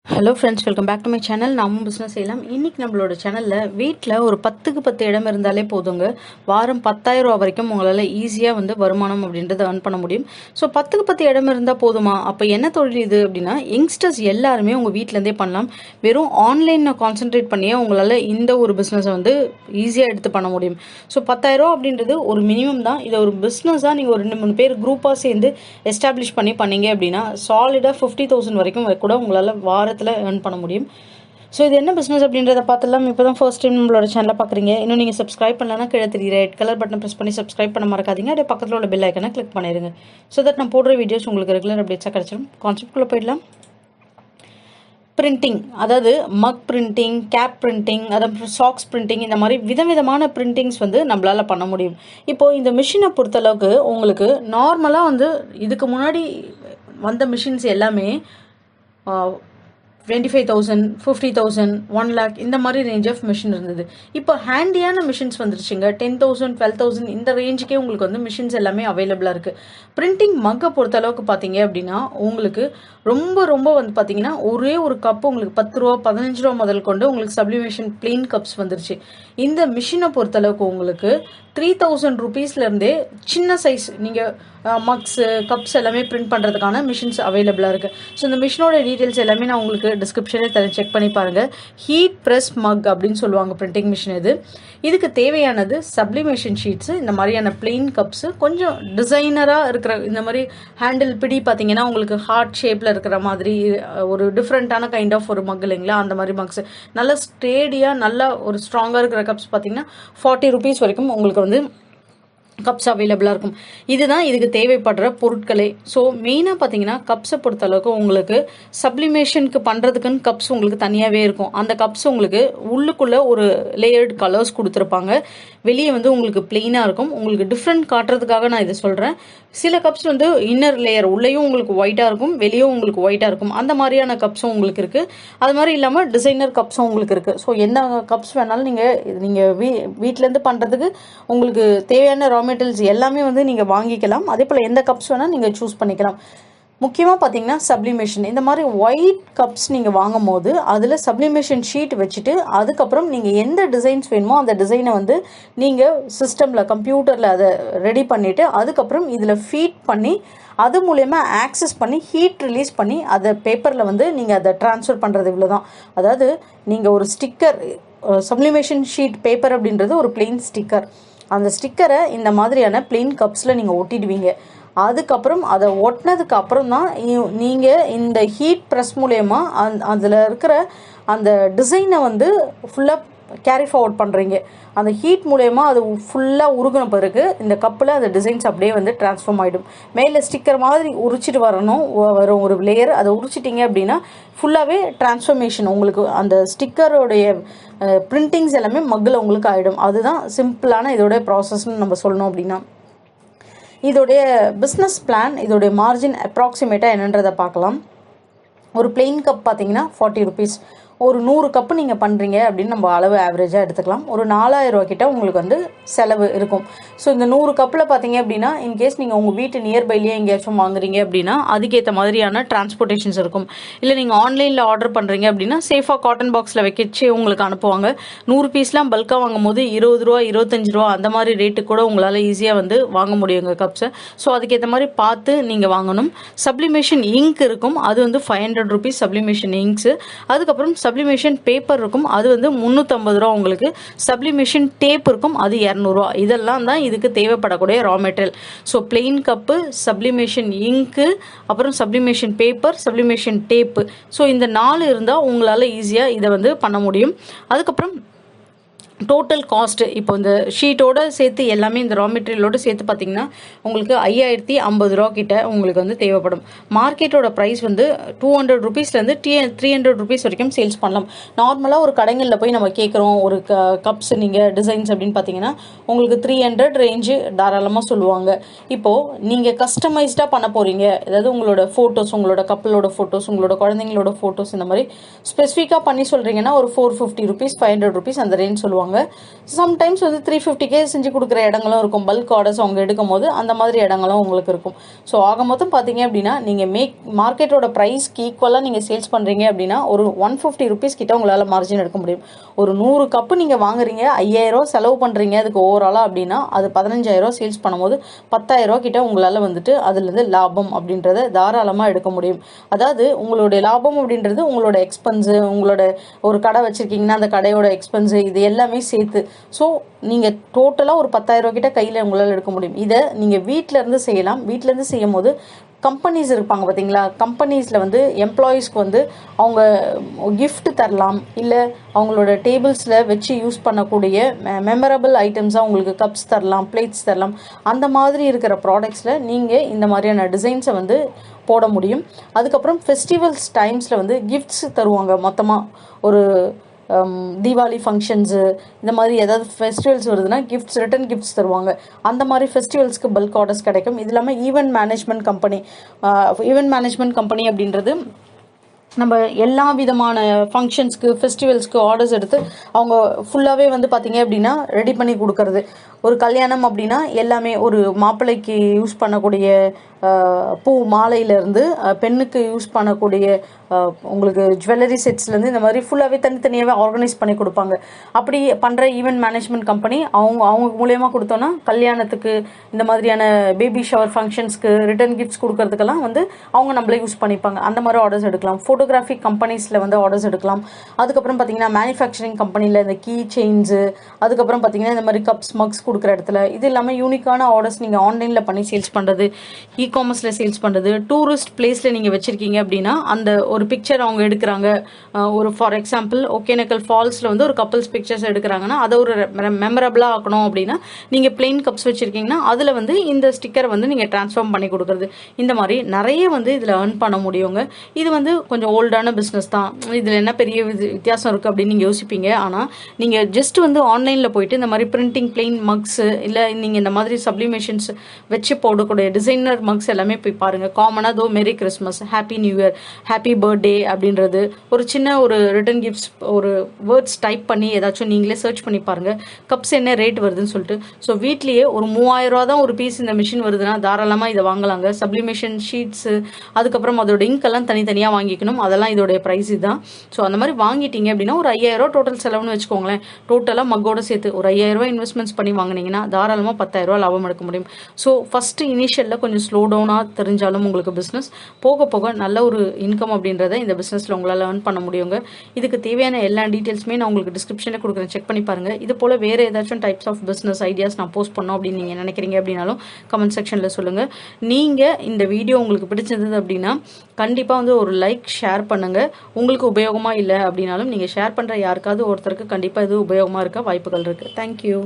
Hello friends, welcome back to my channel. நாமும் business செய்யலாம். இன்றைக்கி நம்மளோட சேனலில் வீட்டில் ஒரு 10க்கு 10 இடம் இருந்தாலே போதுங்க. வாரம் 10,000 ரூபா வரைக்கும் உங்களால் ஈஸியாக வருமானம் அப்படின்றத earn பண்ண முடியும். ஸோ 10க்கு 10 இடம் இருந்தால் போதுமா? அப்போ என்ன தொழில் இது அப்படின்னா, யங்ஸ்டர்ஸ் எல்லாருமே உங்கள் வீட்டிலேருந்தே பண்ணலாம். வெறும் ஆன்லைனை கான்சென்ட்ரேட் பண்ணியே உங்களால் இந்த ஒரு பிஸ்னஸை ஈஸியாக எடுத்து பண்ண முடியும். ஸோ 10,000 ரூபா அப்படின்றது ஒரு மினிமம் தான். இதை ஒரு பிஸ்னஸாக நீங்கள் ஒரு 2-3 பேர் குரூப்பாக சேர்ந்து எஸ்டாப்ளிஷ் பண்ணீங்க அப்படின்னா சாலிடாக 50,000 வரைக்கும் கூட உங்களால் வாரத்தில் earn பண்ண முடியும். ஸோ இது என்ன பிஸ்னஸ் அப்படின்றத பார்த்துலாம். இப்போ தான் ஃபர்ஸ்ட் டைம் நம்மளோட சேனலை பார்க்குறீங்க, இன்னும் நீங்கள் சப்ஸ்கிரைப் பண்ணலன்னா கீழே தெரியுற ரெட் கலர் பட்டன் ப்ரெஸ் பண்ணி சப்ஸ்கிரைப் பண்ண மறக்காதீங்க. அப்படியே பக்கத்தில் உள்ள பெல் ஐக்கனை கிளிக் பண்ணிடுங்க. ஸோ தட் நான் போடுற வீடியோஸ் உங்களுக்கு ரெகுலர் அப்டேட்ஸாக கிடச்சிடும். கான்செப்ட்குள்ளே போயிடலாம். பிரிண்டிங், அதாவது மக் பிரிண்டிங், கேப் பிரிண்டிங், அதாவது சாக்ஸ் பிரிண்டிங், இந்த மாதிரி விதவிதமான பிரிண்டிங்ஸ் நம்மளால் பண்ண முடியும். இப்போது இந்த மிஷினை பொறுத்தளவுக்கு உங்களுக்கு நார்மலாக இதுக்கு முன்னாடி வந்த மிஷின்ஸ் எல்லாமே 25,000, 50,000, 1 lakh இந்த மாதிரி ரேஞ்ச் ஆஃப் மிஷின் இருந்தது. இப்போ ஹேண்டியான மிஷின்ஸ் வந்துருச்சுங்க. 10,000, 12,000 இந்த ரேஞ்சுக்கே உங்களுக்கு மிஷின்ஸ் எல்லாமே அவைலபிளாக இருக்குது. பிரிண்டிங் மக்கை பொறுத்த அளவுக்கு பார்த்தீங்க அப்படின்னா உங்களுக்கு ரொம்ப பார்த்தீங்கன்னா ஒரே ஒரு கப்பு உங்களுக்கு 10 ரூபா 15 ரூபா முதல் கொண்டு உங்களுக்கு சப்ளிமேஷன் பிளெயின் கப்ஸ் வந்துருச்சு. இந்த மிஷினை பொறுத்தளவுக்கு உங்களுக்கு 3,000 ருபீஸ்லேருந்தே சின்ன சைஸ் நீங்கள் மக்ஸு கப்ஸ் எல்லாமே பிரிண்ட் பண்ணுறதுக்கான மிஷின்ஸ் அவைலபிளாக இருக்குது. ஸோ இந்த மிஷினோட டீட்டெயில்ஸ் எல்லாமே நான் உங்களுக்கு டிஸ்கிரிப்ஷனே செக் பண்ணி பாருங்கள். ஹீட் ப்ரெஸ் மக் அப்படின்னு சொல்லுவாங்க பிரிண்டிங் மிஷின் இது. இதுக்கு தேவையானது சப்ளிமேஷன் ஷீட்ஸு, இந்த மாதிரியான பிளெயின் கப்ஸு, கொஞ்சம் டிசைனராக இருக்கிற இந்த மாதிரி ஹேண்டில் பிடி பார்த்தீங்கன்னா உங்களுக்கு ஹார்ட் ஷேப்பில் இருக்கிற மாதிரி ஒரு டிஃப்ரெண்ட்டான கைண்ட் ஆஃப் ஒரு மக் இல்லைங்களா, அந்த மாதிரி மக்ஸு நல்லா ஸ்டேடியாக நல்லா ஒரு ஸ்ட்ராங்காக இருக்கிற கப்ஸ் பார்த்தீங்கன்னா 40 ருபீஸ் வரைக்கும் உங்களுக்கு கப்ஸ் அவைலபிளாக இருக்கும். இதுதான் இதுக்கு தேவைப்படுற பொருட்களே. ஸோ மெயினாக பார்த்தீங்கன்னா கப்ஸை பொறுத்தளவுக்கு உங்களுக்கு சப்ளிமேஷனுக்கு பண்ணுறதுக்குன்னு கப்ஸ் உங்களுக்கு தனியாகவே இருக்கும். அந்த கப்ஸ் உங்களுக்கு உள்ளுக்குள்ளே ஒரு லேயர்டு கலர்ஸ் கொடுத்துருப்பாங்க. வெளியே உங்களுக்கு பிளெயினாக இருக்கும். உங்களுக்கு டிஃப்ரெண்ட் காட்டுறதுக்காக நான் இதை சொல்கிறேன். சில கப்ஸ் இன்னர் லேயர் உள்ளேயும் உங்களுக்கு ஒயிட்டாக இருக்கும், வெளியும் உங்களுக்கு ஒயிட்டாக இருக்கும். அந்த மாதிரியான கப்ஸும் உங்களுக்கு இருக்குது. அது மாதிரி இல்லாமல் டிசைனர் கப்ஸும் உங்களுக்கு இருக்குது. ஸோ எந்த கப்ஸ் வேணாலும் நீங்கள் வீட்டிலேருந்து பண்ணுறதுக்கு உங்களுக்கு தேவையான ரா மெட்டீரியல்ஸ் எல்லாமே நீங்கள் வாங்கிக்கலாம். அதே போல் எந்த கப்ஸ் வேணால் நீங்கள் சூஸ் பண்ணிக்கலாம். முக்கியமாக பார்த்தீங்கன்னா சப்ளிமேஷன், இந்த மாதிரி ஒயிட் கப்ஸ் நீங்கள் வாங்கும் போது அதில் சப்ளிமேஷன் ஷீட் வச்சுட்டு அதுக்கப்புறம் நீங்கள் எந்த டிசைன்ஸ் வேணுமோ அந்த டிசைனை நீங்கள் சிஸ்டமில் கம்ப்யூட்டரில் அதை ரெடி பண்ணிவிட்டு அதுக்கப்புறம் இதில் ஃபீட் பண்ணி அது மூலயமா ஆக்சஸ் பண்ணி ஹீட் ரிலீஸ் பண்ணி அதை பேப்பரில் நீங்கள் அதை ட்ரான்ஸ்ஃபர் பண்ணுறது இவ்வளோ தான். அதாவது நீங்கள் ஒரு ஸ்டிக்கர், சப்ளிமேஷன் ஷீட் பேப்பர் அப்படின்றது ஒரு பிளெயின் ஸ்டிக்கர். அந்த ஸ்டிக்கரை இந்த மாதிரியான பிளெயின் கப்ஸில் நீங்கள் ஒட்டிடுவீங்க. அதுக்கப்புறம் அதை ஒட்டினதுக்கு அப்புறம் தான் நீங்கள் இந்த ஹீட் ப்ரெஸ் மூலயமா அதில் இருக்கிற அந்த டிசைனை ஃபுல்லாக கேரி ஃபார்வர்ட் பண்ணுறீங்க. அந்த ஹீட் மூலயமா அது ஃபுல்லாக உருகின பிறகு இந்த கப்பில் அந்த டிசைன்ஸ் அப்படியே ட்ரான்ஸ்ஃபார்ம் ஆகிடும். மேலே ஸ்டிக்கர் மாதிரி உரிச்சிட்டு வரும் ஒரு லேயர். அதை உரிச்சிட்டிங்க அப்படின்னா ஃபுல்லாகவே ட்ரான்ஸ்ஃபர்மேஷன் உங்களுக்கு அந்த ஸ்டிக்கரோடைய பிரிண்டிங்ஸ் எல்லாமே மக்கில் உங்களுக்கு ஆகிடும். அதுதான் சிம்பிளான இதோடைய ப்ராசஸ்ன்னு நம்ம சொல்லணும். அப்படின்னா இதோடைய பிஸ்னஸ் பிளான், இதோடைய மார்ஜின் அப்ராக்சிமேட்டாக என்னன்றதை பார்க்கலாம். ஒரு பிளெயின் கப் பார்த்தீங்கன்னா 40 ருபீஸ். ஒரு 100 கப்பு நீங்கள் பண்ணுறீங்க அப்படின்னு நம்ம அளவு ஆவரேஜாக எடுத்துக்கலாம். ஒரு 4,000 ரூபா கிட்ட உங்களுக்கு செலவு இருக்கும். ஸோ இந்த 100 கப்பில் பார்த்தீங்க அப்படின்னா இன்கேஸ் நீங்கள் உங்கள் வீட்டு நியர்பைலேயே எங்கேயாச்சும் வாங்குறீங்க அப்படின்னா அதுக்கேற்ற மாதிரியான டிரான்ஸ்போர்ட்டேஷன்ஸ் இருக்கும். இல்லை நீங்கள் ஆன்லைனில் ஆர்டர் பண்ணுறீங்க அப்படின்னா சேஃபாக காட்டன் பாக்ஸில் வைக்கிச்சு உங்களுக்கு அனுப்புவாங்க. 100 பீஸ்லாம் பல்காக வாங்கும் போது 20 ரூபா 25 ரூபா அந்த மாதிரி ரேட்டு கூட உங்களால் ஈஸியாக வாங்க முடியுங்க கப்ஸை. ஸோ அதுக்கேற்ற மாதிரி பார்த்து நீங்கள் வாங்கணும். சப்ளிமேஷன் இங்க் இருக்கும், அது 500 ருபீஸ் சப்ளிமேஷன் இங்க்ஸு. அதுக்கப்புறம் சப்ளிமேஷன் பேப்பர் இருக்கும், அது 350 ரூபா. உங்களுக்கு சப்ளிமேஷன் டேப் இருக்கும், அது 200 ரூபா. இதெல்லாம் தான் இதுக்கு தேவைப்படக்கூடிய raw material. So plain cup, sublimation ink, அப்புறம் sublimation paper, sublimation tape. So இந்த 4 இருந்தால் உங்களால் ஈஸியாக இதை பண்ண முடியும். அதுக்கப்புறம் டோட்டல் காஸ்ட்டு இப்போ இந்த ஷீட்டோடு சேர்த்து எல்லாமே இந்த ரா மெட்டீரியலோடு சேர்த்து பார்த்தீங்கன்னா உங்களுக்கு 5,050 ரூபா கிட்ட உங்களுக்கு தேவைப்படும். மார்க்கெட்டோட ப்ரைஸ் 200 ருபீஸ்லேருந்து 300 ருபீஸ் வரைக்கும் சேல்ஸ் பண்ணலாம். நார்மலாக ஒரு கடைகளில் போய் நம்ம கேட்குறோம் ஒரு கப்ஸ் நீங்கள் டிசைன்ஸ் அப்படின்னு பார்த்தீங்கன்னா உங்களுக்கு 300 ரேஞ்சு தாராளமாக சொல்லுவாங்க. இப்போது நீங்கள் கஸ்டமைஸ்டாக பண்ண போகிறீங்க, அதாவது உங்களோட ஃபோட்டோஸ், உங்களோட கப்பலோட ஃபோட்டோஸ், உங்களோட குழந்தைங்களோட ஃபோட்டோஸ் இந்த மாதிரி ஸ்பெசிஃபிக்காக பண்ணி சொல்கிறீங்கன்னா ஒரு 450 ருபீஸ் 500 ருபீஸ் அந்த ரேஞ்ச் சொல்லுவாங்க. கொடுப்பாங்க. சம்டைம்ஸ் வந்து 350K செஞ்சு கொடுக்குற இடங்களும் இருக்கும். பல்க் ஆர்டர்ஸ் அவங்க எடுக்கும் போது அந்த மாதிரி இடங்களும் உங்களுக்கு இருக்கும். ஸோ ஆக மொத்தம் பார்த்தீங்க அப்படின்னா நீங்கள் மார்க்கெட்டோட ப்ரைஸ்க்கு ஈக்குவலாக நீங்கள் சேல்ஸ் பண்ணுறீங்க அப்படின்னா ஒரு 150 rupees கிட்ட உங்களால் மார்ஜின் எடுக்க முடியும். ஒரு 100 கப்பு நீங்கள் வாங்குறீங்க, 5000 செலவு பண்ணுறீங்க அதுக்கு ஓவராலாக அப்படின்னா அது 15000 சேல்ஸ் பண்ணும்போது 10000 கிட்ட உங்களால் வந்துட்டு அதுலேருந்து லாபம் அப்படின்றத தாராளமாக எடுக்க முடியும். அதாவது உங்களுடைய லாபம் அப்படின்றது உங்களோட எக்ஸ்பென்ஸு, உங்களோட ஒரு கடை வச்சுருக்கீங்கன்னா அந்த கடையோட எக்ஸ்பென்ஸு இது எல்லாமே சேர்த்து. ஸோ நீங்கள் டோட்டலாக ஒரு 10000 கிட்ட கையில் உங்களால் எடுக்க முடியும். இதை நீங்கள் வீட்டிலேருந்து செய்யலாம். வீட்டிலேருந்து செய்யும் போது கம்பெனிஸ் இருப்பாங்க பார்த்தீங்களா, கம்பெனிஸில் வந்து எம்ப்ளாயீஸ்க்கு வந்து அவங்க கிஃப்ட் தரலாம், இல்லை அவங்களோட டேபிள்ஸில் வச்சு யூஸ் பண்ணக்கூடிய மெமரபிள் ஐட்டம்ஸாக உங்களுக்கு கப்ஸ் தரலாம், பிளேட்ஸ் தரலாம். அந்த மாதிரி இருக்கிற ப்ராடக்ட்ஸில் நீங்கள் இந்த மாதிரியான டிசைன்ஸை வந்து போட முடியும். அதுக்கப்புறம் ஃபெஸ்டிவல்ஸ் டைம்ஸில் வந்து கிஃப்ட்ஸ் தருவாங்க. மொத்தமாக ஒரு தீபாவளி ஃபங்க்ஷன்ஸு இந்த மாதிரி ஏதாவது ஃபெஸ்டிவல்ஸ் வருதுன்னா கிஃப்ட்ஸ், ரிட்டன் கிஃப்ட்ஸ் தருவாங்க. அந்த மாதிரி ஃபெஸ்டிவல்ஸ்க்கு பல்க் ஆர்டர்ஸ் கிடைக்கும். இது இல்லாமல் ஈவெண்ட் மேனேஜ்மெண்ட் கம்பெனி அப்படின்றது நம்ம எல்லா விதமான ஃபங்க்ஷன்ஸ்க்கு ஃபெஸ்டிவல்ஸ்க்கு ஆர்டர்ஸ் எடுத்து அவங்க ஃபுல்லாகவே வந்து பார்த்திங்க அப்படின்னா ரெடி பண்ணி கொடுக்கறது. ஒரு கல்யாணம் அப்படின்னா எல்லாமே ஒரு மாப்பிள்ளைக்கு யூஸ் பண்ணக்கூடிய பூ மாலையிலேருந்து பெண்ணுக்கு யூஸ் பண்ணக்கூடிய உங்களுக்கு ஜுவல்லரி செட்ஸ்லேருந்து இந்த மாதிரி ஃபுல்லாகவே தனித்தனியாகவே ஆர்கனைஸ் பண்ணி கொடுப்பாங்க. அப்படி பண்ணுற ஈவெண்ட் மேனேஜ்மெண்ட் கம்பெனி அவங்க மூலயமா கொடுத்தோன்னா கல்யாணத்துக்கு இந்த மாதிரியான பேபி ஷவர் ஃபங்க்ஷன்ஸ்க்கு ரிட்டன் கிஃப்ட்ஸ் கொடுக்கறதுக்கெல்லாம் வந்து அவங்க நம்மளே யூஸ் பண்ணிப்பாங்க. அந்த மாதிரி ஆர்டர்ஸ் எடுக்கலாம். ஃபோட்டோகிராஃபிக் கம்பெனிஸில் வந்து ஆர்டர்ஸ் எடுக்கலாம். அதுக்கப்புறம் பார்த்திங்கன்னா மேனுஃபேக்சரிங் கம்பெனியில் இந்த கீ செயின்ஸு, அதுக்கப்புறம் பார்த்திங்கன்னா இந்த மாதிரி கப்ஸ் மக்ஸ் கொடுக்குற இடத்துல, இது இல்லாமல் யூனிக்கான ஆர்டர்ஸ் நீங்கள் ஆன்லைனில் பண்ணி சேல்ஸ் பண்ணுறது, இ-காமர்ஸில் சேல்ஸ் பண்ணுறது, டூரிஸ்ட் பிளேஸில் நீங்கள் வச்சுருக்கீங்க அப்படின்னா அந்த ஒரு பிக்சர் அவங்க எடுக்கிறாங்க. ஒரு ஃபார் எக்ஸாம்பிள் ஒகேனக்கல் ஃபால்ஸில் வந்து ஒரு கப்புள்ஸ் பிக்சர்ஸ் எடுக்கிறாங்கன்னா அதை ஒரு மெமரபிளாக ஆக்கணும் அப்படின்னா நீங்கள் பிளெயின் கப்ஸ் வச்சுருக்கீங்கன்னா அதில் வந்து இந்த ஸ்டிக்கரை வந்து நீங்கள் ட்ரான்ஸ்ஃபார்ம் பண்ணி கொடுக்குறது. இந்த மாதிரி நிறைய வந்து இதில் ஏர்ன் பண்ண முடியுங்க. இது வந்து கொஞ்சம் ஓல்டான பிஸ்னஸ் தான், இதில் என்ன பெரிய வித்தியாசம் இருக்குது அப்படின்னு நீங்கள் யோசிப்பீங்க. ஆனால் நீங்கள் ஜஸ்ட் வந்து ஆன்லைனில் போயிட்டு இந்த மாதிரி பிரிண்டிங் பிளெயின் மக்ஸு, இல்லை நீங்கள் இந்த மாதிரி சப்ளிமேஷன்ஸ் வச்சு போடக்கூடிய டிசைனர் மக்ஸ் எல்லாமே போய் பாருங்கள். காமனாக தோ மெரி Christmas, happy new year, happy birthday அப்படின்றது ஒரு சின்ன ஒரு ரிட்டன் கிஃப்ட்ஸ் ஒரு வேர்ட்ஸ் டைப் பண்ணி ஏதாச்சும் நீங்களே சர்ச் பண்ணி பாருங்கள் கப்ஸ் என்ன ரேட் வருதுன்னு சொல்லிட்டு. ஸோ வீட்லேயே ஒரு 3000 தான் ஒரு பீஸ் இந்த மிஷின் வருதுன்னா தாராளமாக இதை வாங்கலாங்க. சப்ளிமேஷன் ஷீட்ஸு, அதுக்கப்புறம் அதோட இங்கெல்லாம் தனித்தனியாக வாங்கிக்கணும், அதெல்லாம் இதோடைய ப்ரைஸ் தான். ஸோ அந்த மாதிரி வாங்கிட்டீங்க அப்படின்னா ஒரு 5000 டோட்டல் செலவுன்னு வச்சுக்கோங்களேன். டோட்டலாக மக்கோட சேர்த்து ஒரு 5000 இன்வெஸ்ட்மெண்ட்ஸ் பண்ணி வாங்கினீங்கன்னா தாராளமாக 10000 லாபம் எடுக்க முடியும். ஸோ ஃபஸ்ட்டு இனிஷியலில் கொஞ்சம் ஸ்லோ டவுனாக தெரிஞ்சாலும் உங்களுக்கு பிஸ்னஸ் போக போக நல்ல ஒரு இன்கம் அப்படின்றத இந்த பிஸ்னஸில் உங்களால் ஏர்ன் பண்ண முடியுங்க. இதுக்கு தேவையான எல்லா டீட்டெயில்ஸுமே நான் உங்களுக்கு டிஸ்கிரிப்ஷனில் கொடுக்குறேன், செக் பண்ணி பாருங்கள். இது போல் வேறு ஏதாச்சும் டைப்ஸ் ஆஃப் பிஸ்னஸ் ஐடியாஸ் நான் போஸ்ட் பண்ணோம் அப்படின்னு நீங்கள் நினைக்கிறீங்க அப்படின்னாலும் கமெண்ட் செக்ஷனில் சொல்லுங்கள். நீங்கள் இந்த வீடியோ உங்களுக்கு பிடிச்சிருந்தது அப்படின்னா கண்டிப்பாக வந்து ஒரு லைக் ஷேர் பண்ணுங்கள். உங்களுக்கு உபயோகமாக இல்லை அப்படின்னாலும் நீங்கள் ஷேர் பண்ணுற யாருக்காவது ஒருத்தருக்கு கண்டிப்பாக இது உபயோகமாக இருக்க வாய்ப்புகள் இருக்குது. தேங்க்யூ.